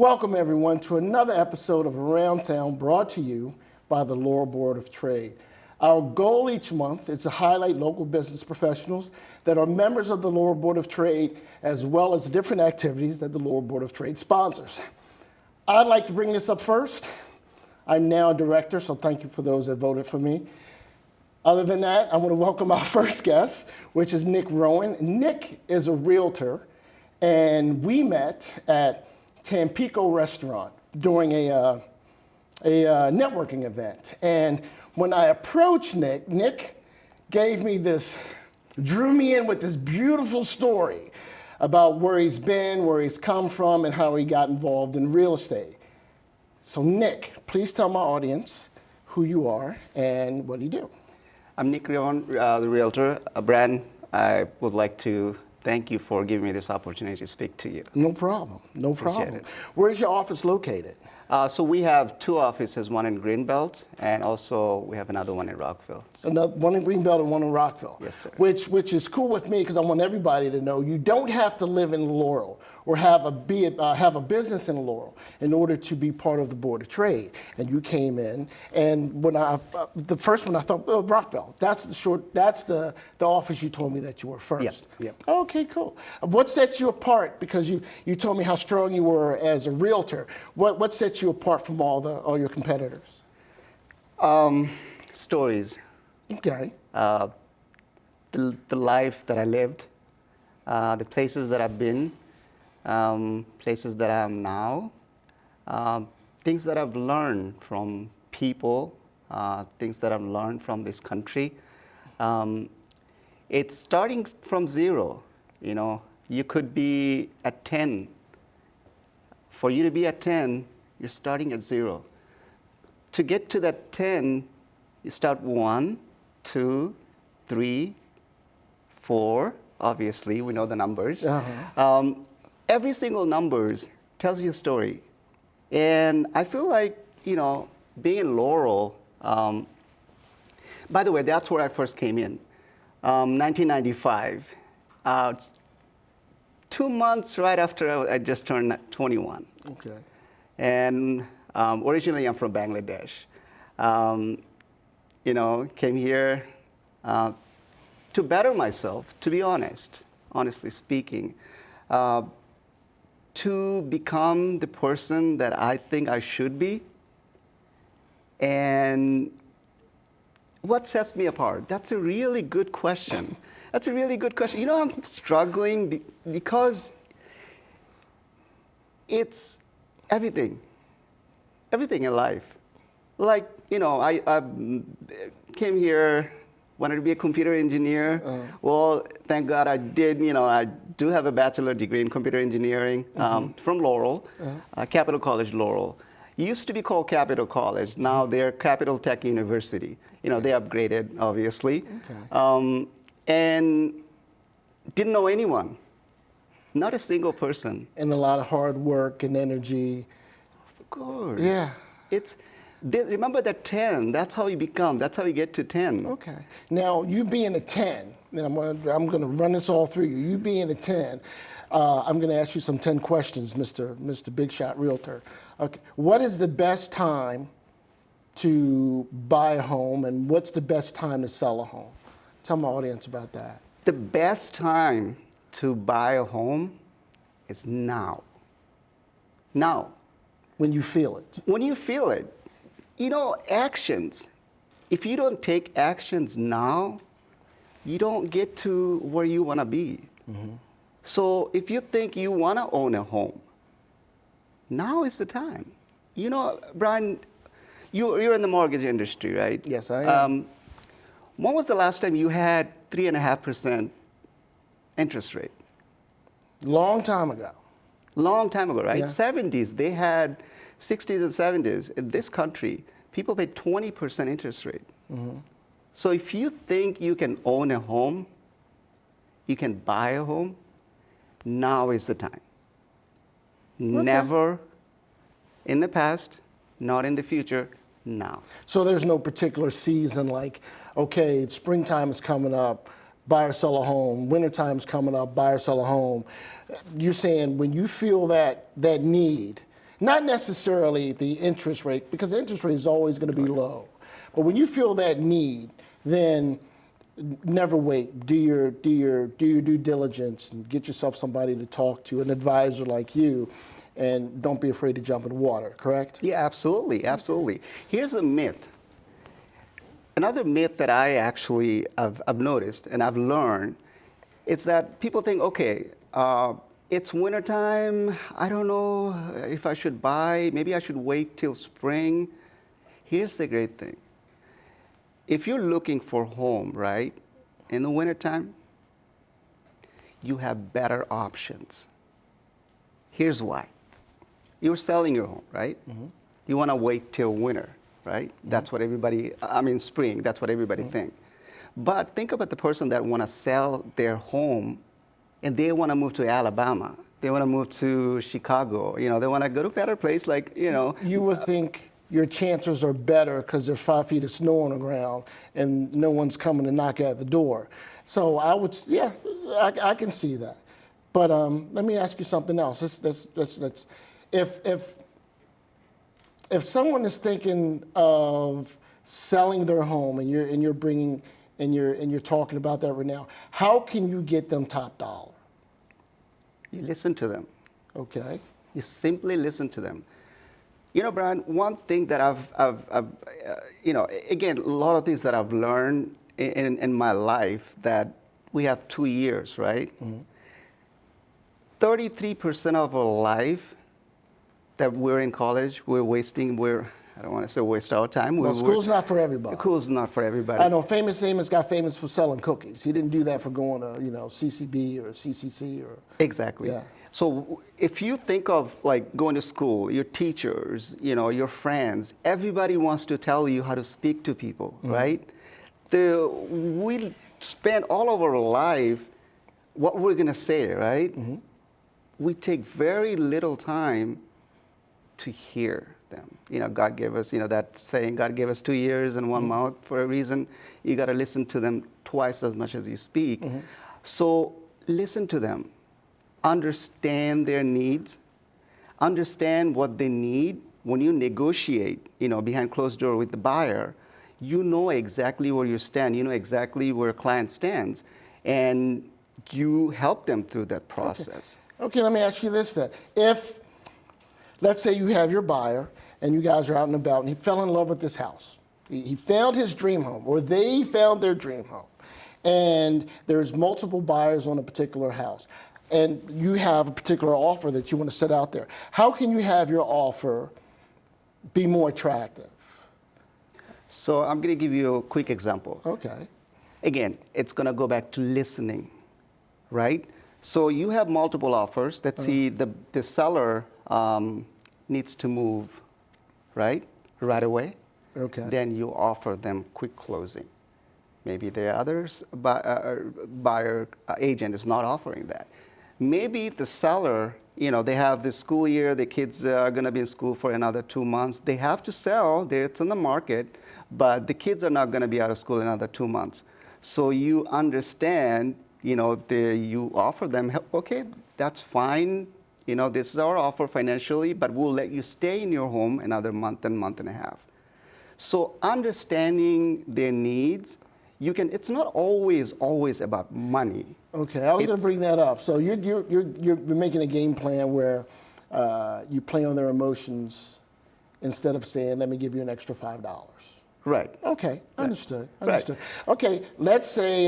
Welcome everyone to another episode of Around Town brought to you by the Laurel Board of Trade. Our goal each month is to highlight local business professionals that are members of the Laurel Board of Trade, as well as different activities that the Laurel Board of Trade sponsors. I'd like to bring this up first. I'm now a director, so thank you for those that voted for me. Other than that, I want to welcome our first guest, which is Nick Rowan. Nick is a realtor, and we met at Tampico Restaurant during a networking event. And when I approached Nick, Nick gave me this, drew me in with this beautiful story about where he's been, where he's come from, and how he got involved in real estate. So Nick, please tell my audience who you are and what you do. I'm Nick Rowan, the realtor. Brad, I would like to thank you for giving me this opportunity to speak to you. No problem, no problem. Appreciate it. Where's your office located? So we have two offices, one in Greenbelt, and also we have another one in Rockville. Another one in Greenbelt and one in Rockville. Yes, sir. Which is cool with me because I want everybody to know you don't have to live in Laurel or have a business in Laurel in order to be part of the Board of Trade. And you came in, and when the first one I thought, oh, Rockville. That's the office you told me that you were first. Yeah. Okay, cool. What sets you apart? Because you told me how strong you were as a realtor. What sets you apart from all your competitors? Stories. Okay. The life that I lived, the places that I've been, places that I am now, things that I've learned from people, things that I've learned from this country. It's starting from zero. You know, you could be at 10. For you to be at 10, you're starting at zero. To get to that 10, you start 1, 2, 3, 4. Obviously, we know the numbers. Uh-huh. Every single numbers tells you a story. And I feel like, you know, being in Laurel, by the way, that's where I first came in, 1995. 2 months right after I just turned 21. Okay. And originally I'm from Bangladesh. You know, came here to better myself, to be honestly speaking, to become the person that I think I should be. And what sets me apart? That's a really good question. That's a really good question. You know, I'm struggling because it's everything in life. Like, you know, I came here, wanted to be a computer engineer. Well, thank God I did. You know, I do have a bachelor degree in computer engineering from Laurel, Capital College Laurel. Used to be called Capital College. Now they're Capital Tech University. You know, they upgraded, obviously. Okay. And didn't know anyone. Not a single person. And a lot of hard work and energy. Of course. Yeah. Remember that 10, that's how you become, that's how you get to 10. Okay. Now, you being a 10, and I'm going to run this all through you. You being a 10, I'm going to ask you some 10 questions, Mr. Big Shot Realtor. Okay. What is the best time to buy a home, and what's the best time to sell a home? Tell my audience about that. The best time to buy a home is now. Now. When you feel it. When you feel it. You know, actions. If you don't take actions now, you don't get to where you want to be. Mm-hmm. So if you think you want to own a home, now is the time. You know, Brian, you're in the mortgage industry, right? Yes, I am. When was the last time you had 3.5% interest rate? Long time ago. Long time ago, right? Yeah. 70s, they had 60s and 70s. In this country, people paid 20% interest rate. Mm-hmm. So if you think you can own a home, you can buy a home, now is the time. Okay. Never in the past, not in the future, now. So there's no particular season like, okay, springtime is coming up, buy or sell a home. Wintertime's coming up, buy or sell a home. You're saying when you feel that need, Not necessarily the interest rate, because the interest rate is always going to be low. But when you feel that need, then never wait. Do your due diligence and get yourself somebody to talk to, an advisor like you, and don't be afraid to jump in the water, correct? Yeah, absolutely, absolutely. Here's a myth. Another myth that I actually I've noticed and I've learned, it's that people think, okay, it's wintertime, I don't know if I should buy, maybe I should wait till spring. Here's the great thing. If you're looking for a home, right, in the wintertime, you have better options. Here's why. You're selling your home, right? Mm-hmm. You want to wait till winter, right? Mm-hmm. That's what everybody, spring, that's what everybody thinks. But think about the person that want to sell their home and they want to move to Alabama. They want to move to Chicago. They want to go to a better place like. You would think your chances are better because there's 5 feet of snow on the ground and no one's coming to knock at the door. So I can see that. But let me ask you something else. If someone is thinking of selling their home and you're talking about that right now, how can you get them top dollar? You listen to them. Okay. You simply listen to them. Brian, one thing that I've again, a lot of things that I've learned in my life that we have 2 years, right? Mm-hmm. 33% of our life that we're in college, I don't want to say waste our time. School's not for everybody. School's not for everybody. I know Famous Amos got famous for selling cookies. He didn't do that for going to, CCB or CCC or. Exactly. Yeah. So if you think of like going to school, your teachers, your friends, everybody wants to tell you how to speak to people, mm-hmm. right? We spend all of our life what we're going to say, right? Mm-hmm. We take very little time to hear them. God gave us, that saying, God gave us 2 ears and one mm-hmm. mouth for a reason. You got to listen to them twice as much as you speak. Mm-hmm. So listen to them. Understand their needs. Understand what they need. When you negotiate, behind closed door with the buyer, you know exactly where you stand. You know exactly where a client stands. And you help them through that process. Okay, let me ask you this then. If, let's say you have your buyer and you guys are out and about and he fell in love with this house. He found his dream home, or they found their dream home. And there's multiple buyers on a particular house. And you have a particular offer that you want to set out there. How can you have your offer be more attractive? So I'm going to give you a quick example. Okay. Again, it's going to go back to listening, right? So you have multiple offers. Let's see, the seller needs to move, right away. Okay. Then you offer them quick closing. Maybe the others buyer agent is not offering that. Maybe the seller, they have the school year, the kids are going to be in school for another 2 months. They have to sell, it's in the market, but the kids are not going to be out of school another 2 months. So you understand, you offer them, okay, that's fine. This is our offer financially, but we'll let you stay in your home another month and a half. So understanding their needs, it's not always about money. Okay, I was going to bring that up. So you're making a game plan where you play on their emotions instead of saying, let me give you an extra $5. Right. Okay, understood. Right. Okay, let's say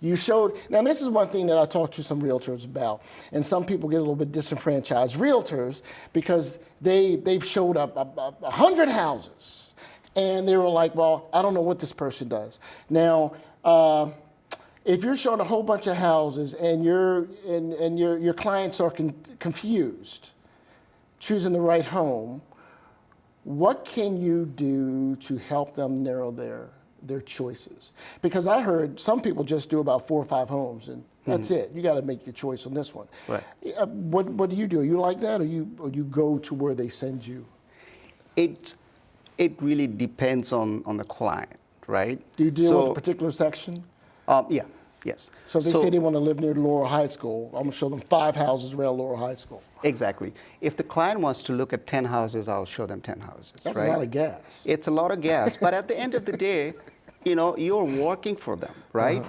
you showed, now this is one thing that I talked to some realtors about, and some people get a little bit disenfranchised, realtors, because they've showed up 100 houses. And they were like, well, I don't know what this person does. Now, if you're showing a whole bunch of houses and your clients are confused, choosing the right home, what can you do to help them narrow their choices? Because I heard some people just do about 4 or 5 homes and that's it. You got to make your choice on this one. Right. What do you do? You like that, or you go to where they send you? It really depends on the client, right? Do you deal with a particular section? Yeah. Yes. So if they say they want to live near Laurel High School, I'm going to show them 5 houses around Laurel High School. Exactly. If the client wants to look at 10 houses, I'll show them 10 houses. That's right? a lot of gas. It's a lot of gas, but at the end of the day, you're working for them, right?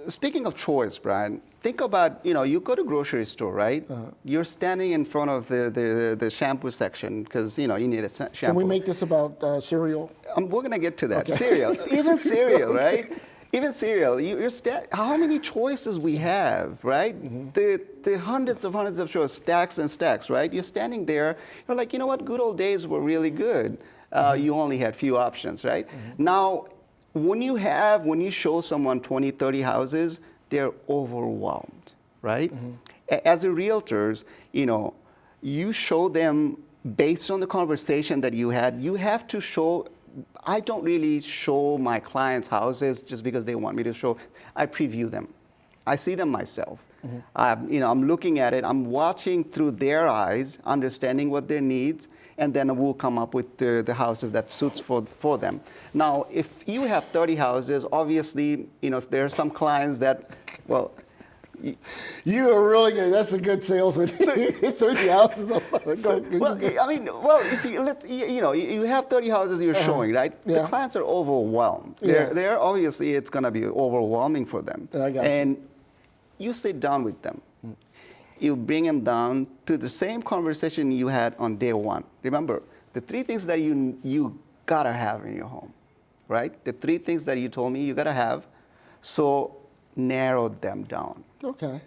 Speaking of choice, Brian, think about, you go to grocery store, right? You're standing in front of the shampoo section because, you need a shampoo. Can we make this about cereal? We're going to get to that. Okay. Cereal, even cereal, right? Even cereal, how many choices we have, right? The hundreds of choices, stacks and stacks, right? You're standing there, you're like, you know what, good old days were really good. You only had few options, right? Now, when you show someone 20, 30 houses, they're overwhelmed, right? As a realtors, you show them based on the conversation that you had, you have to show. I don't really show my clients houses just because they want me to show. I preview them. I see them myself. I'm looking at it. I'm watching through their eyes, understanding what their needs, and then we'll come up with the houses that suits for them. Now, if you have 30 houses, obviously, there are some clients that, well. You are really good. That's a good salesman. 30 houses. If you have 30 houses you're showing, right? Yeah. The clients are overwhelmed. Yeah. They're obviously it's going to be overwhelming for them. I got and you sit down with them. You bring them down to the same conversation you had on day one. Remember, the 3 things that you gotta have in your home, right? The 3 things that you told me you gotta have. So narrow them down. Okay.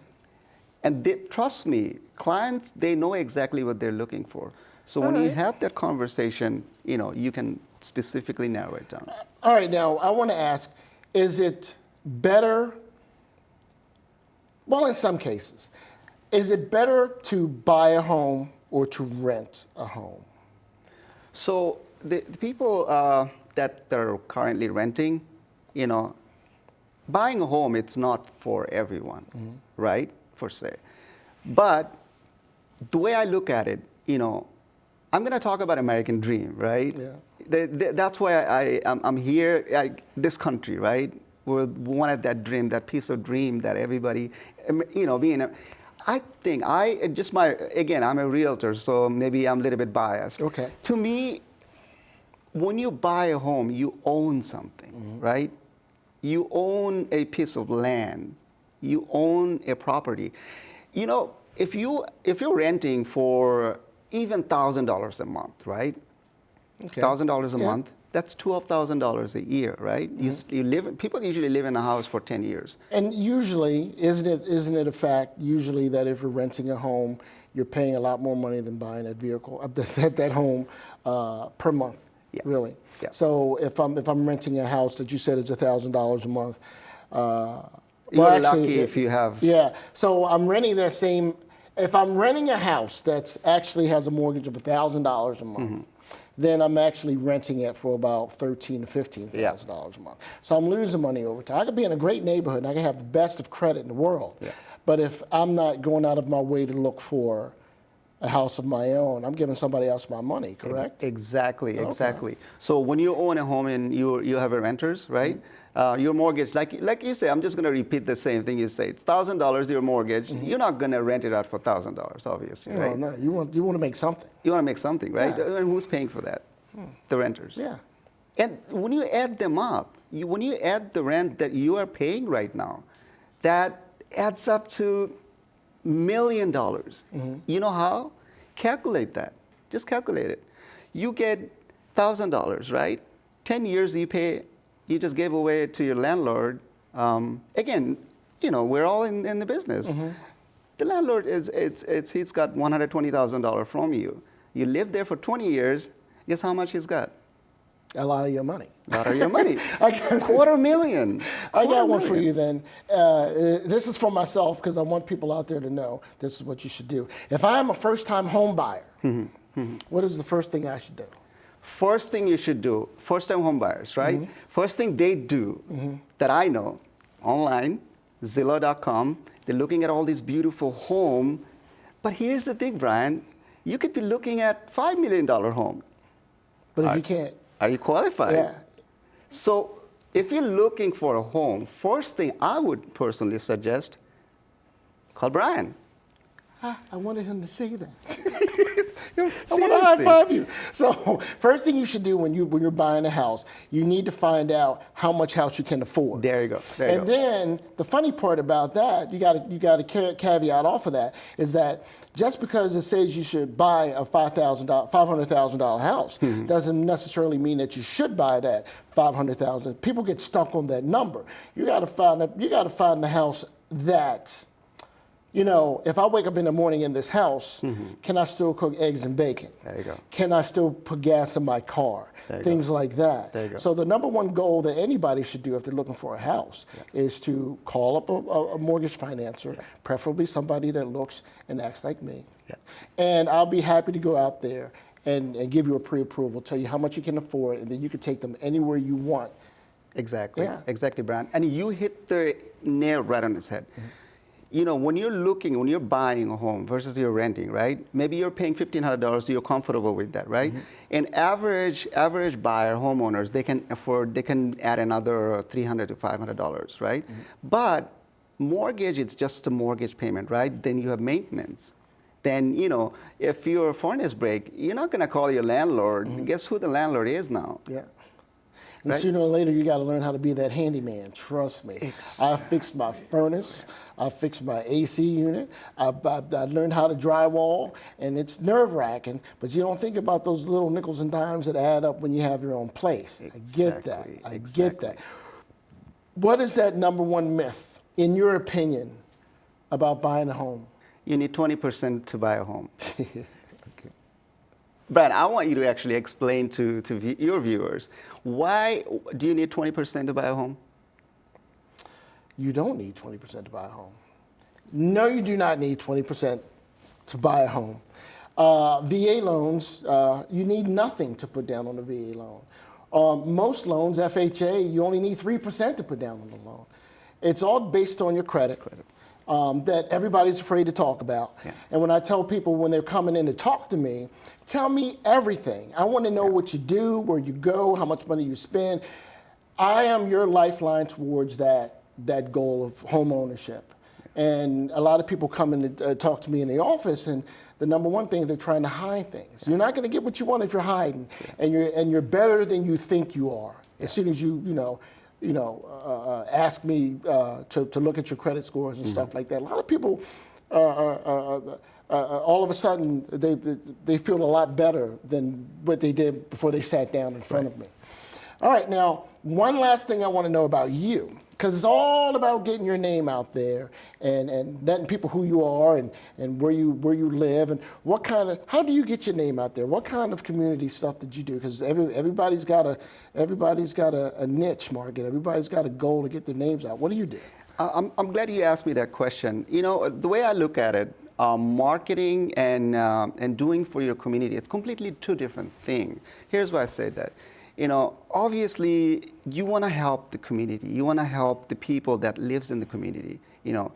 And trust me, clients, they know exactly what they're looking for. So when you have that conversation, you can specifically narrow it down. All right, now I want to ask, is it better, well, in some cases, is it better to buy a home or to rent a home? So the people that are currently renting, buying a home, it's not for everyone, right, per se. But the way I look at it, I'm going to talk about American dream, right? Yeah. That's why I'm here, this country, right? We wanted that dream, that piece of dream that everybody, I think, I'm a realtor, so maybe I'm a little bit biased. Okay. To me, when you buy a home, you own something, right? You own a piece of land. You own a property. If you're renting for even $1,000 a month, right? Okay. $1,000 a month. That's $12,000 a year, right? People usually live in a house for 10 years. And usually, isn't it a fact usually that if you're renting a home, you're paying a lot more money than buying that vehicle, that home per month, really? Yeah. So if I'm renting a house that you said is $1,000 a month, you're lucky if you have. Yeah. So I'm renting that same. If I'm renting a house that actually has a mortgage of $1,000 a month, then I'm actually renting it for about $13,000 to $15,000 a month. So I'm losing money over time. I could be in a great neighborhood and I could have the best of credit in the world. Yeah. But if I'm not going out of my way to look for a house of my own, I'm giving somebody else my money, correct? Exactly. So when you own a home and you have a renters, right? Your mortgage, like you say, I'm just going to repeat the same thing you say. It's $1,000 your mortgage. You're not going to rent it out for $1,000, obviously, right? No. You want to make something. You want to make something, right? Yeah. And who's paying for that? The renters. Yeah. And when you add them up, when you add the rent that you are paying right now, that adds up to $1 million. You know how? Calculate that. Just calculate it. You get $1,000, right? 10 years you just gave away to your landlord. Again, we're all in the business. The landlord he's got $120,000 from you. You live there for 20 years. Guess how much he's got? A lot of your money. A lot of your money. $250,000. I got one for you then. This is for myself because I want people out there to know this is what you should do. If I am a first-time home buyer, what is the first thing I should do? First thing you should do, first-time home buyers, right? First thing they do that I know, online, Zillow.com, they're looking at all these beautiful homes. But here's the thing, Brian. You could be looking at $5 million home. But if you can't. Are you qualified? Yeah. So if you're looking for a home, first thing I would personally suggest, call Brian. I wanted him to say that. I want to high five you. So first thing you should do when you're buying a house, you need to find out how much house you can afford. There you go. And then the funny part about that, you got to caveat off of that, is that just because it says you should buy a $500,000 house doesn't necessarily mean that you should buy that $500,000. People get stuck on that number. You got to find the house that, you know, if I wake up in the morning in this house, can I still cook eggs and bacon? There you go. Can I still put gas in my car? Things like that. There you go. So the number one goal that anybody should do if they're looking for a house is to call up a mortgage financer, preferably somebody that looks and acts like me. And I'll be happy to go out there and give you a pre-approval, tell you how much you can afford, and then you can take them anywhere you want. Exactly. Exactly, Brian. And you hit the nail right on its head. You know, when you're buying a home versus you're renting, right? Maybe you're paying $1,500, you're comfortable with that, right? And average buyer, homeowners, they can add another $300 to $500, right? But mortgage, it's just a mortgage payment, right? Then you have maintenance. Then, you know, if your furnace break, you're not gonna call your landlord. Guess who the landlord is now? And right? sooner or later, you got to learn how to be that handyman. Trust me. I fixed my furnace. I fixed my AC unit. I learned how to drywall, and it's nerve-wracking. But you don't think about those little nickels and dimes that add up when you have your own place. I get that. I get that. What is that number one myth, in your opinion, about buying a home? You need 20% to buy a home. Brad, I want you to actually explain to your viewers, why do you need 20% to buy a home? You don't need 20% to buy a home. No, you do not need 20% to buy a home. VA loans, you need nothing to put down on a VA loan. Most loans, FHA, you only need 3% to put down on the loan. It's all based on your credit. That everybody's afraid to talk about. And when I tell people when they're coming in to talk to me, tell me everything. I want to know what you do, where you go, how much money you spend. I am your lifeline towards that goal of home ownership. And a lot of people come in to talk to me in the office, and the number one thing, they're trying to hide things. You're not going to get what you want if you're hiding, and you're better than you think you are. As soon as you ask me to look at your credit scores and stuff like that. A lot of people, all of a sudden, they feel a lot better than what they did before they sat down in front of me. All right, now, one last thing I want to know about you, because it's all about getting your name out there and letting people who you are and where you live and how do you get your name out there? What kind of community stuff did you do? Because everybody's got a niche market. Everybody's got a goal to get their names out. What do you do? I'm glad you asked me that question. You know, the way I look at it, marketing and doing for your community, it's completely two different things. Here's why I say that. You know, obviously, you want to help the community. You want to help the people that lives in the community. You know,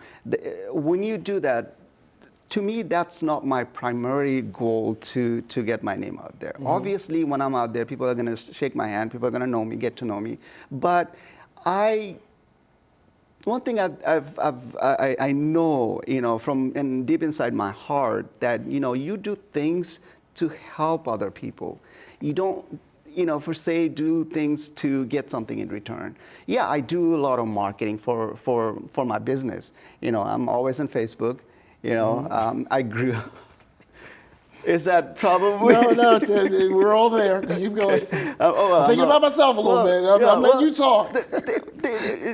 when you do that, to me, that's not my primary goal to get my name out there. Obviously, when I'm out there, people are going to shake my hand. People are going to know me, get to know me. But one thing I know, you know, from deep inside my heart, that, you know, you do things to help other people. You don't, you know, do things to get something in return. Yeah, I do a lot of marketing for my business. You know, I'm always on Facebook. You know, I grew up. Is that probably? No, we're all there. Keep going. I'm thinking about myself a little bit. I'm letting you talk.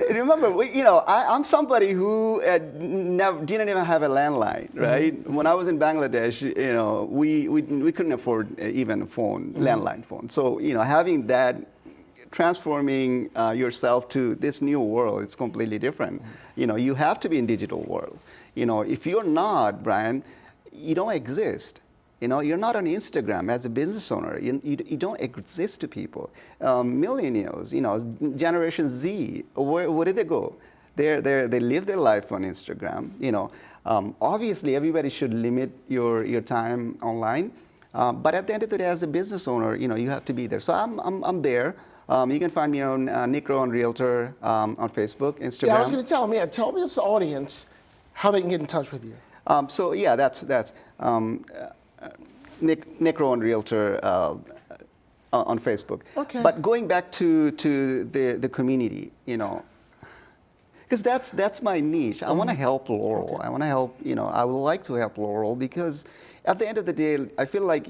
Remember, you know, I'm somebody who didn't even have a landline, right? When I was in Bangladesh, you know, we couldn't afford even a phone, landline phone. So, you know, having that, transforming yourself to this new world, it's completely different. You know, you have to be in digital world. You know, if you're not, Brian, you don't exist. You know, you're not on Instagram as a business owner. You don't exist to people. Millennials, you know, Generation Z, where did they go? They live their life on Instagram. You know, obviously everybody should limit your time online. But at the end of the day, as a business owner, you know, you have to be there. So I'm there. You can find me on Nick Rowan Realtor on Facebook, Instagram. Yeah, I was going to tell them. Yeah, tell this audience how they can get in touch with you. So yeah, that's Nick Rowan Realtor on Facebook. Okay. But going back to the community, because that's my niche. I want to help Laurel. Okay. I want to help. I would like to help Laurel because at the end of the day, I feel like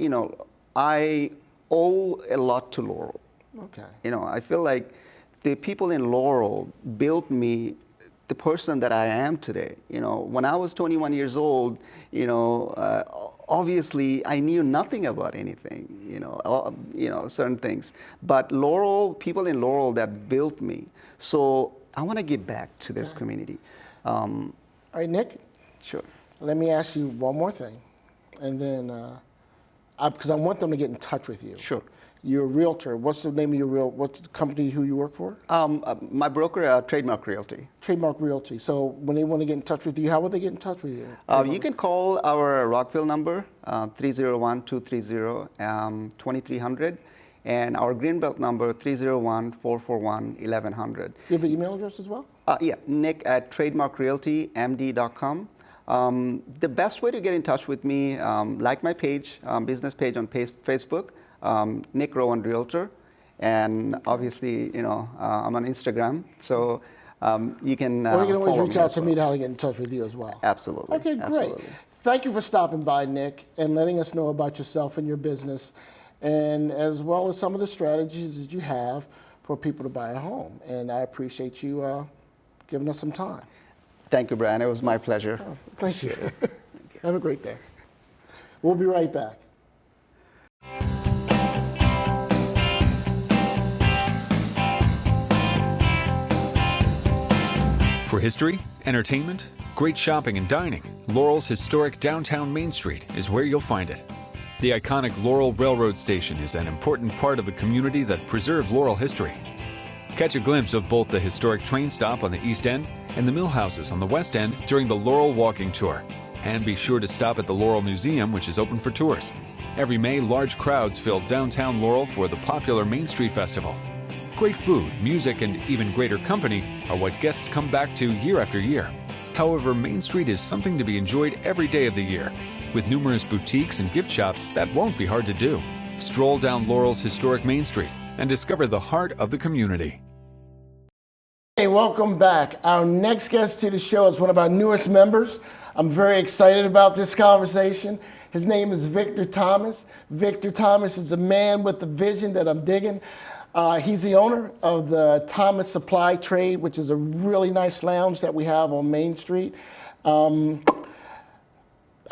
I owe a lot to Laurel. Okay. I feel like the people in Laurel built me the person that I am today. When I was 21 years old, obviously I knew nothing about anything, certain things. But Laurel, people in Laurel that built me. So I want to give back to this community. All right, Nick. Sure. Let me ask you one more thing, and then because I want them to get in touch with you. Sure. You're a realtor. What's the name of what's the company who you work for? My broker, Trademark Realty. Trademark Realty. So when they want to get in touch with you, how would they get in touch with you? You can call our Rockville number, 301-230-2300, and our Greenbelt number, 301-441-1100. You have an email address as well? Yeah, nick@trademarkrealtymd.com. The best way to get in touch with me, like my page, business page on Facebook, Nick Rowan Realtor, and obviously, I'm on Instagram, so you can. Or you can always reach out to me to get in touch with you as well. Absolutely. Okay, great. Absolutely. Thank you for stopping by, Nick, and letting us know about yourself and your business, and as well as some of the strategies that you have for people to buy a home. And I appreciate you giving us some time. Thank you, Brian. It was my pleasure. Oh, thank you. Have a great day. We'll be right back. For history, entertainment, great shopping and dining, Laurel's historic downtown Main Street is where you'll find it. The iconic Laurel Railroad Station is an important part of the community that preserves Laurel history. Catch a glimpse of both the historic train stop on the East End and the mill houses on the West End during the Laurel Walking Tour. And be sure to stop at the Laurel Museum, which is open for tours. Every May, large crowds fill downtown Laurel for the popular Main Street Festival. Great food, music, and even greater company are what guests come back to year after year. However, Main Street is something to be enjoyed every day of the year. With numerous boutiques and gift shops, that won't be hard to do. Stroll down Laurel's historic Main Street and discover the heart of the community. Hey, welcome back. Our next guest to the show is one of our newest members. I'm very excited about this conversation. His name is Victor Thomas. Victor Thomas is a man with a vision that I'm digging. He's the owner of the Thomas Supply Trade, which is a really nice lounge that we have on Main Street. I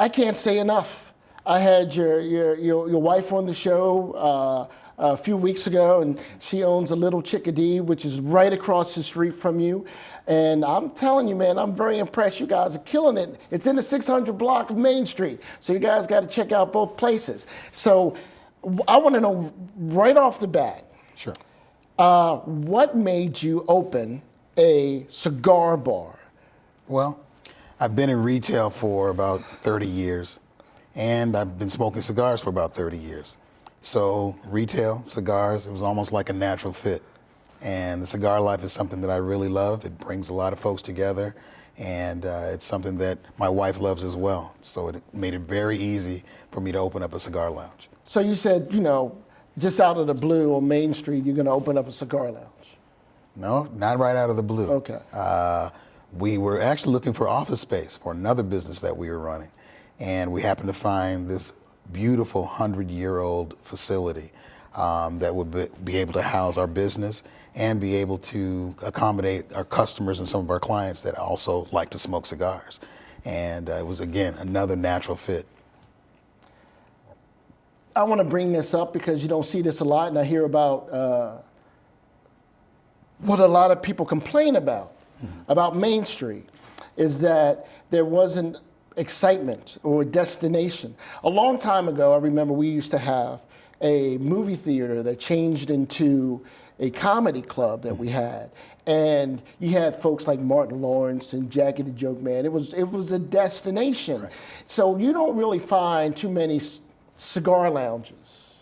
can't say enough. I had your wife on the show a few weeks ago, and she owns a Little Chickadee, which is right across the street from you. And I'm telling you, man, I'm very impressed. You guys are killing it. It's in the 600 block of Main Street, so you guys got to check out both places. So I want to know right off the bat, Sure. what made you open a cigar bar? Well, I've been in retail for about 30 years, and I've been smoking cigars for about 30 years. So retail, cigars, it was almost like a natural fit. And the cigar life is something that I really love. It brings a lot of folks together, and it's something that my wife loves as well. So it made it very easy for me to open up a cigar lounge. So you said, just out of the blue on Main Street, you're going to open up a cigar lounge. No, not right out of the blue. Okay. We were actually looking for office space for another business that we were running. And we happened to find this beautiful 100-year-old facility that would be able to house our business and be able to accommodate our customers and some of our clients that also like to smoke cigars. And it was, again, another natural fit. I want to bring this up because you don't see this a lot, and I hear about what a lot of people complain about Main Street, is that there wasn't excitement or a destination. A long time ago, I remember we used to have a movie theater that changed into a comedy club that we had. And you had folks like Martin Lawrence and Jackie the Joke Man. It was a destination. Right. So you don't really find too many cigar lounges.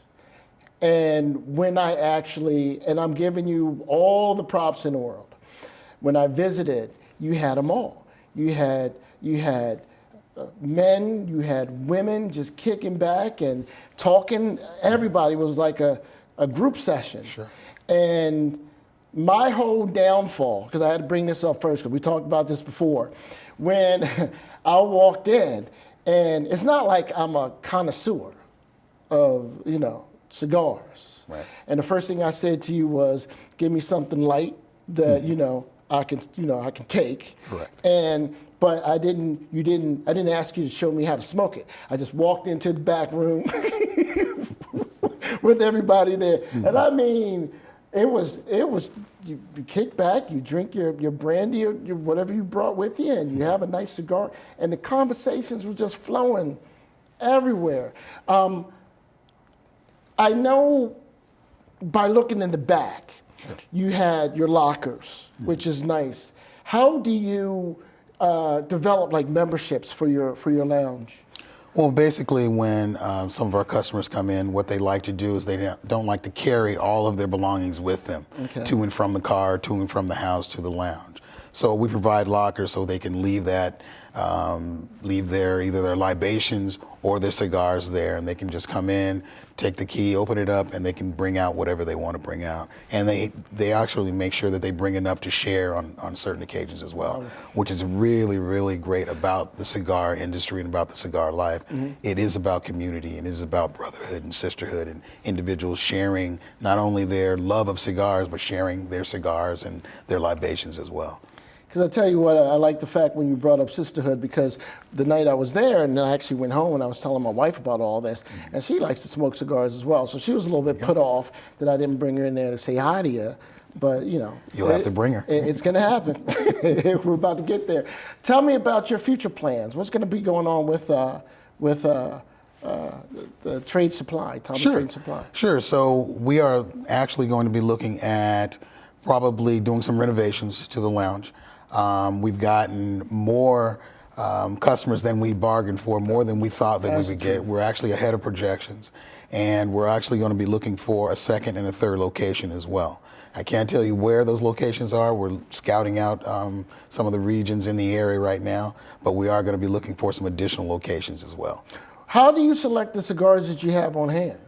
And when I actually, and I'm giving you all the props in the world, when I visited, you had them all. You had men, you had women just kicking back and talking. Everybody was like a group session. Sure. And my whole downfall, because I had to bring this up first, because we talked about this before, when I walked in, and it's not like I'm a connoisseur of, cigars. Right. And the first thing I said to you was, give me something light that, I can take. Correct. But I didn't ask you to show me how to smoke it. I just walked into the back room with everybody there. And I mean, it was you kick back, you drink your brandy or whatever you brought with you, and you have a nice cigar, and the conversations were just flowing everywhere. I know by looking in the back, you had your lockers, which is nice. How do you develop like memberships for your lounge? Well, basically, when some of our customers come in, what they like to do is they don't like to carry all of their belongings with them to and from the car, to and from the house, to the lounge. So we provide lockers so they can leave either their libations or their cigars there, and they can just come in, take the key, open it up, and they can bring out whatever they want to bring out. And they actually make sure that they bring enough to share on certain occasions as well, which is really, really great about the cigar industry and about the cigar life. It is about community, and it is about brotherhood and sisterhood and individuals sharing not only their love of cigars, but sharing their cigars and their libations as well. Because I tell you what, I like the fact when you brought up sisterhood, because the night I was there, and then I actually went home and I was telling my wife about all this, and she likes to smoke cigars as well. So she was a little bit put off that I didn't bring her in there to say hi to you. But, You'll have to bring her. It's going to happen. We're about to get there. Tell me about your future plans. What's going to be going on with the trade supply, Tommy Trade Supply? Sure. So we are actually going to be looking at probably doing some renovations to the lounge. We've gotten more customers than we bargained for, more than we thought that we would get. We're actually ahead of projections, and we're actually going to be looking for a second and a third location as well. I can't tell you where those locations are. We're scouting out some of the regions in the area right now, but we are going to be looking for some additional locations as well. How do you select the cigars that you have on hand?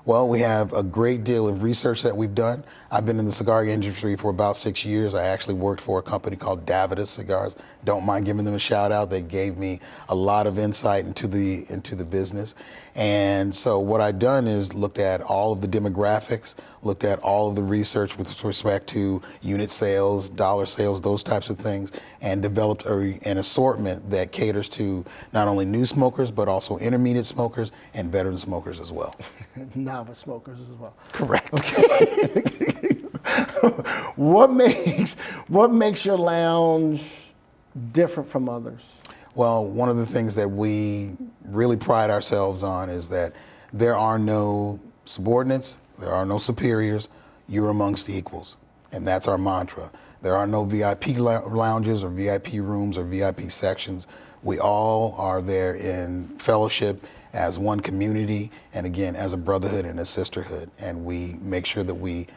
Well, we have a great deal of research that we've done. I've been in the cigar industry for about 6 years. I actually worked for a company called Davidoff Cigars. Don't mind giving them a shout out. They gave me a lot of insight into the business. And so what I've done is looked at all of the demographics, looked at all of the research with respect to unit sales, dollar sales, those types of things, and developed an assortment that caters to not only new smokers, but also intermediate smokers and veteran smokers as well. Novice smokers as well. Correct. What makes your lounge different from others? Well, one of the things that we really pride ourselves on is that there are no subordinates, there are no superiors, you're amongst equals. And that's our mantra. There are no VIP lounges or VIP rooms or VIP sections. We all are there in fellowship as one community, and again, as a brotherhood and a sisterhood. And we make sure that we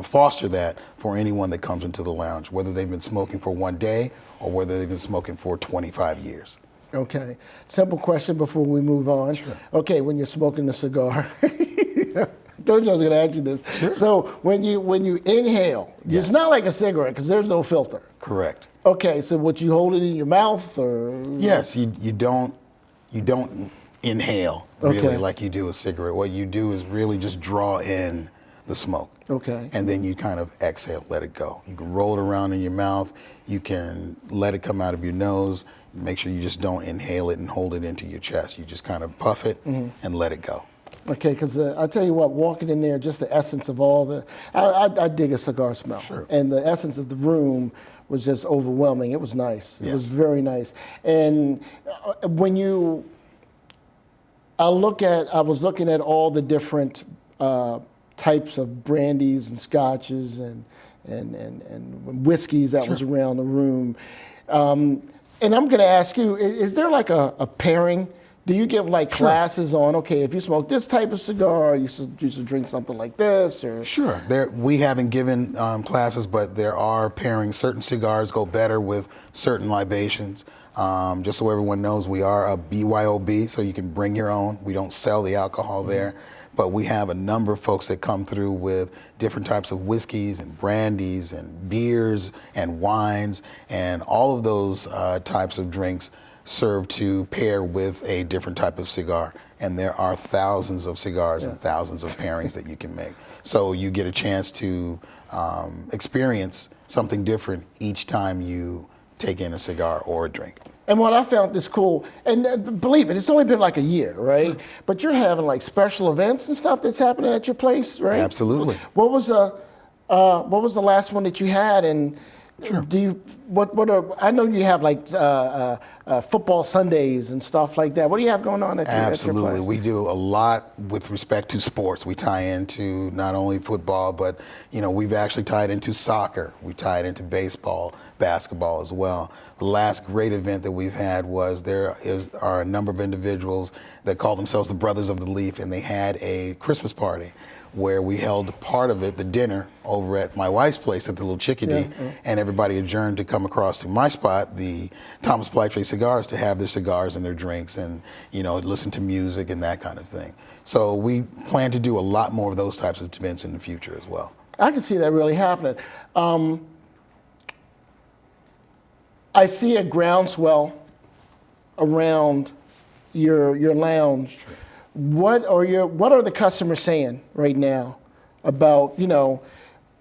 foster that for anyone that comes into the lounge, whether they've been smoking for one day or whether they've been smoking for 25 years. Okay. Simple question before we move on. Sure. Okay, when you're smoking a cigar, I told you I was going to ask you this. Sure. So when you inhale, Yes. It's not like a cigarette because there's no filter. Correct. Okay, so what, you hold it in your mouth or? Yes, you don't inhale really Okay. like you do a cigarette. What you do is really just draw in the smoke. Okay. And then you kind of exhale, let it go. You can roll it around in your mouth. You can let it come out of your nose. Make sure you just don't inhale it and hold it into your chest. You just kind of puff it and let it go. Okay, because I tell you what, walking in there, just the essence of all the, I dig a cigar smell. Sure. And the essence of the room was just overwhelming. It was nice. It was Yes. very nice. And when I was looking at all the different types of brandies and scotches and whiskeys that was around the room. And I'm going to ask you, is there like a pairing Do you give like classes on, okay, if you smoke this type of cigar, you should drink something like this, or? Sure. We haven't given classes, but there are pairings. Certain cigars go better with certain libations. Just so everyone knows, we are a BYOB, so you can bring your own. We don't sell the alcohol there, but we have a number of folks that come through with different types of whiskeys and brandies and beers and wines, and all of those types of drinks serve to pair with a different type of cigar. And there are thousands of cigars and thousands of pairings that you can make. So you get a chance to experience something different each time you take in a cigar or a drink. And what I found this cool, and believe it, it's only been like a year, right? Sure. But you're having like special events and stuff that's happening at your place, right? Absolutely. What was the last one that you had, and sure. do you I know you have like football Sundays and stuff like that. What do you have going on at your Absolutely. place? We do a lot with respect to sports. We tie into not only football, but we've actually tied into soccer. We tied into baseball, basketball as well. The last great event that we've had was are a number of individuals that call themselves the Brothers of the Leaf, and they had a Christmas party where we held part of it, the dinner, over at my wife's place at the Little Chickadee, and everybody adjourned to come across to my spot, the Thomas Blythe Cigars, to have their cigars and their drinks and, listen to music and that kind of thing. So we plan to do a lot more of those types of events in the future as well. I can see that really happening. I see a groundswell around your lounge. Sure. What are the customers saying right now about,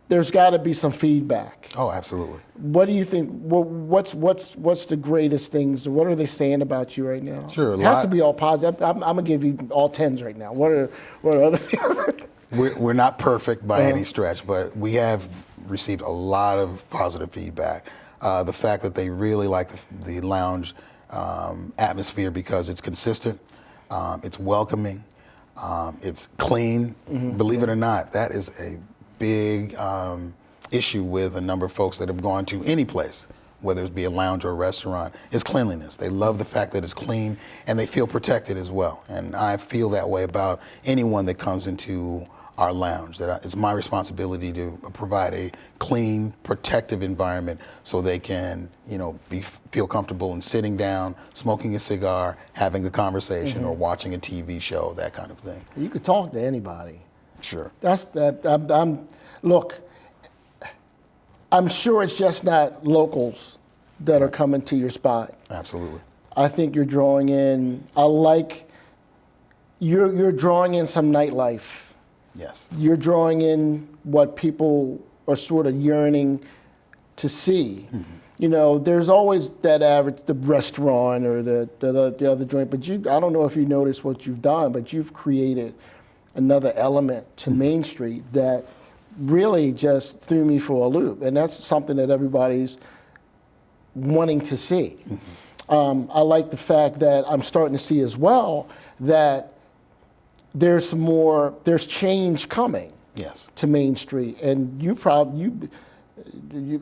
there's got to be some feedback. Oh, absolutely. What do you think? What's the greatest things? What are they saying about you right now? Sure, it has to be all positive. I'm gonna give you all 10s right now. What are other things? We're not perfect by any stretch, but we have received a lot of positive feedback. The fact that they really like the lounge atmosphere because it's consistent. It's welcoming, it's clean. Believe it or not, that is a big issue with a number of folks that have gone to any place, whether it be a lounge or a restaurant, is cleanliness. They love the fact that it's clean and they feel protected as well. And I feel that way about anyone that comes into our lounge, that it's my responsibility to provide a clean, protective environment so they can, feel comfortable in sitting down, smoking a cigar, having a conversation, or watching a TV show, that kind of thing. You could talk to anybody. Sure. Look, I'm sure it's just not locals that are coming to your spot. Absolutely. I think you're drawing in. You're drawing in some nightlife. Yes. You're drawing in what people are sort of yearning to see. There's always that average, the restaurant or the other joint, but I don't know if you noticed what you've done, but you've created another element to Main Street that really just threw me for a loop. And that's something that everybody's wanting to see. I like the fact that I'm starting to see as well that there's change coming. Yes. To Main Street, and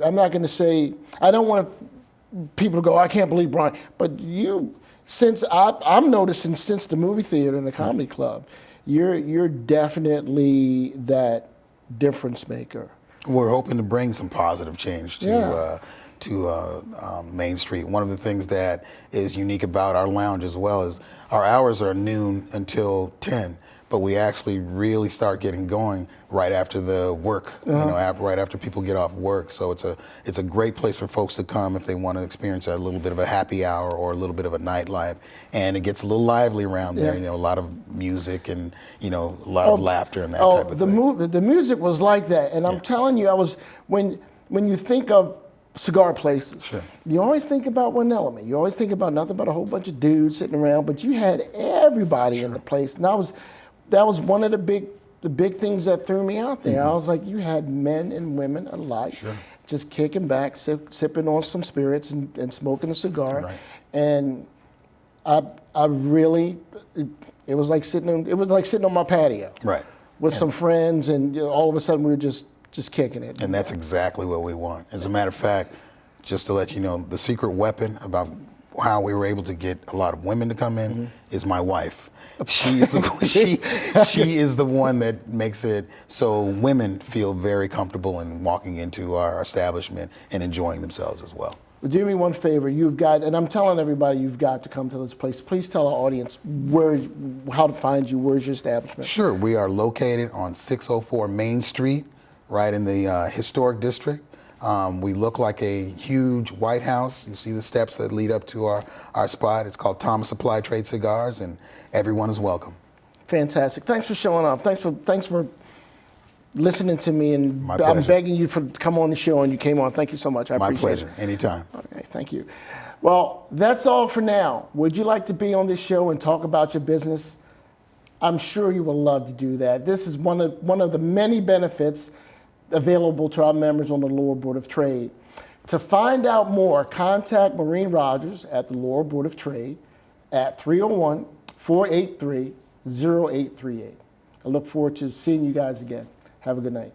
I'm not going to say, I don't want people to go, I can't believe Brian, but I'm noticing since the movie theater and the comedy club, you're definitely that difference maker. We're hoping to bring some positive change to Main Street. One of the things that is unique about our lounge as well is our hours are noon until 10, but we actually really start getting going right after the work, right after people get off work. So it's a great place for folks to come if they want to experience a little bit of a happy hour or a little bit of a nightlife. And it gets a little lively around there, a lot of music and, a lot of laughter and that type of thing. The music was like that. And I'm telling you, when you think of cigar places, sure, you always think about one element. You always think about nothing but a whole bunch of dudes sitting around, but you had everybody in the place. And that was one of the big things that threw me out there. I was like, you had men and women alike, just kicking back, sipping on some spirits and smoking a cigar. Right. And I really, it was like sitting on my patio, right, with some friends, and all of a sudden we were just kicking it. And that's exactly what we want. As a matter of fact, just to let you know, the secret weapon about how we were able to get a lot of women to come in is my wife. She is the one that makes it so women feel very comfortable in walking into our establishment and enjoying themselves as well. Do me one favor. You've got, and I'm telling everybody, you've got to come to this place. Please tell our audience how to find you. Where's your establishment? Sure. We are located on 604 Main Street, right in the historic district. We look like a huge White House. You see the steps that lead up to our spot. It's called Thomas Supply Trade Cigars, and everyone is welcome. Fantastic. Thanks for showing up. Thanks for listening to me, and My pleasure. I'm begging you to come on the show, and you came on. Thank you so much. I appreciate it. My pleasure. Anytime. Okay, thank you. Well, that's all for now. Would you like to be on this show and talk about your business? I'm sure you will love to do that. This is one of the many benefits available to our members on the Laurel Board of Trade. To find out more, contact Maureen Rogers at the Laurel Board of Trade at 301-483-0838. I look forward to seeing you guys again. Have a good night.